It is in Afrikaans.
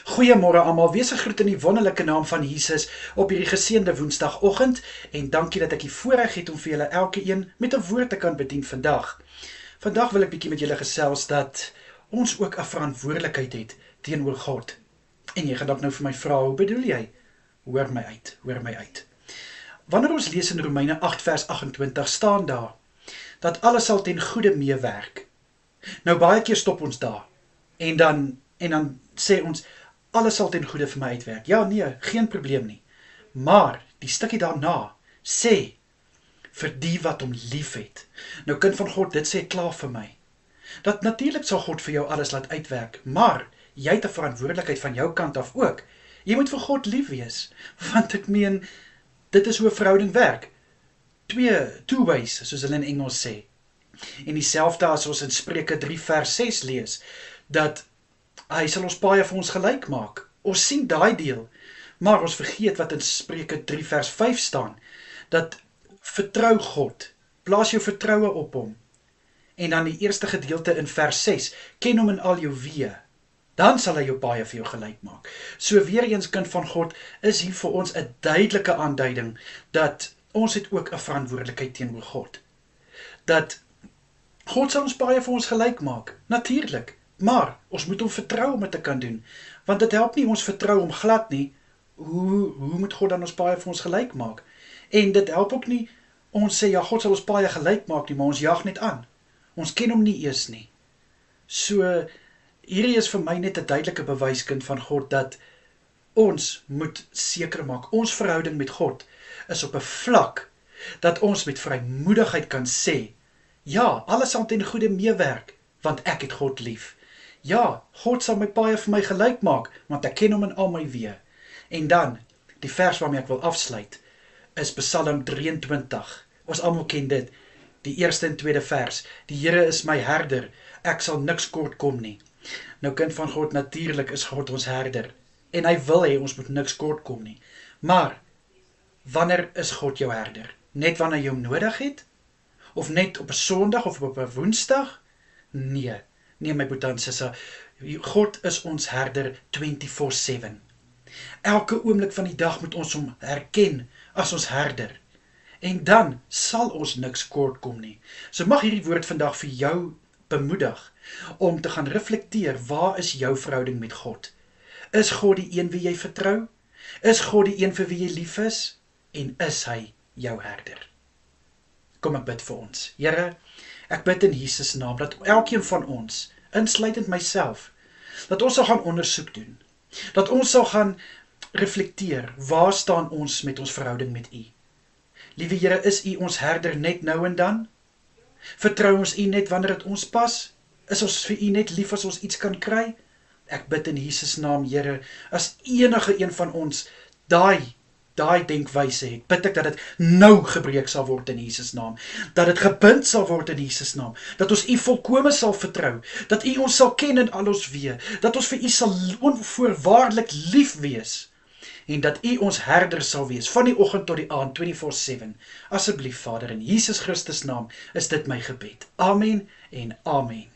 Goeiemôre almal, wees gegroet in die wonderlike naam van Jesus op hierdie geseënde Woensdagoggend en dankie dat ek die voorreg het om vir julle elkeen met 'n woord te kan bedien vandag. Vandag wil ek bietjie met julle gesels dat ons ook 'n verantwoordelikheid het teenoor God. En jy gaan dalk nou vir my vra, hoe bedoel jy? Hoor my uit. Wanneer ons lees in Romeine 8 vers 28 staan daar dat alles sal ten goeie meewerk. Nou baie keer stop ons daar en dan sê ons alles sal ten goeie vir my uitwerk. Ja, nee, geen probleem nie. Maar die stukkie daarna sê vir die wat hom liefhet. Nou kind van God, dit sê klaar vir my. Dat natuurlik sal God vir jou alles laat uitwerk, maar jy het 'n verantwoordelikheid van jou kant af ook. Jy moet vir God lief wees, want ek meen dit is hoe 'n verhouding werk. Two ways, soos hulle in Engels sê. En dieselfde as ons in Spreuke 3 vers 6 lees, dat hy sal ons paaie vir ons gelyk maak. Ons sien daai deel, maar ons vergeet wat in Spreuke 3 vers 5 staan, dat vertrou God, plaas jou vertroue op hom. En dan die eerste gedeelte in vers 6, ken hom in al jou weë, dan sal hy jou paaie vir jou gelyk maak. So weer eens kind van God, is hier vir ons 'n duidelike aanduiding, dat ons het ook 'n verantwoordelikheid teenoor God. Dat God sal ons paaie vir ons gelyk maak, natuurlik. Maar ons moet hom vertrou om dit te kan doen, want dit help nie ons vertrou hom glad nie. Hoe moet God dan ons paaie vir ons gelyk maak? En dit help ook nie ons sê ja, God sal ons paaie gelyk maak nie, maar ons jag net aan. Ons ken hom nie eers nie. So hierdie is vir my net 'n duidelike bewys, van God, dat ons moet seker maak ons verhouding met God is op 'n vlak dat ons met vrymoedigheid kan sê, ja, alles sal ten goeie meewerk, want ek het God lief. Ja, God sal my paaie vir my gelyk maak, want ek ken hom in al my weë. En dan, die vers waarmee ek wil afsluit, is Psalm 23. Ons almal ken dit, die eerste en tweede vers. Die Here is my herder, ek sal niks kort kom nie. Nou kind van God, natuurlik is God ons herder, en hy wil hê ons moet niks kort kom nie. Maar, wanneer is God jou herder? Net wanneer jy hom nodig het? Of net op 'n Sondag of op 'n Woensdag? Nee my broer en suster, God is ons herder 24/7. Elke oomblik van die dag moet ons hom herken as ons herder. En dan sal ons niks kort kom nie. So mag hierdie woord vandag vir jou bemoedig om te gaan reflekteer, waar is jou verhouding met God? Is God die een wie jy vertrou? Is God die een vir wie jy lief is? En is hy jou herder? Kom ek bid vir ons. Here, ek bid in Jesus naam dat elkeen van ons, insluitend myself, dat ons sal gaan ondersoek doen. Dat ons sal gaan reflekteer, waar staan ons met ons verhouding met U? Liewe Here, is U ons herder net nou en dan? Vertrou ons U net wanneer dit ons pas? Is ons vir U net lief as ons iets kan kry? Ek bid in Jesus naam, Here, as enige een van ons daai denkwyse het, bid ek dat dit nou gebreek sal word in Jesus naam, dat dit gebind sal word in Jesus naam, dat ons U volkome sal vertrou, dat U ons sal ken in al ons weë, dat ons vir U sal onvoorwaardelik lief wees, en dat U ons herder sal wees, van die oggend tot die aand, 24/7. Asseblief Vader, in Jesus Christus naam is dit my gebed. Amen en amen.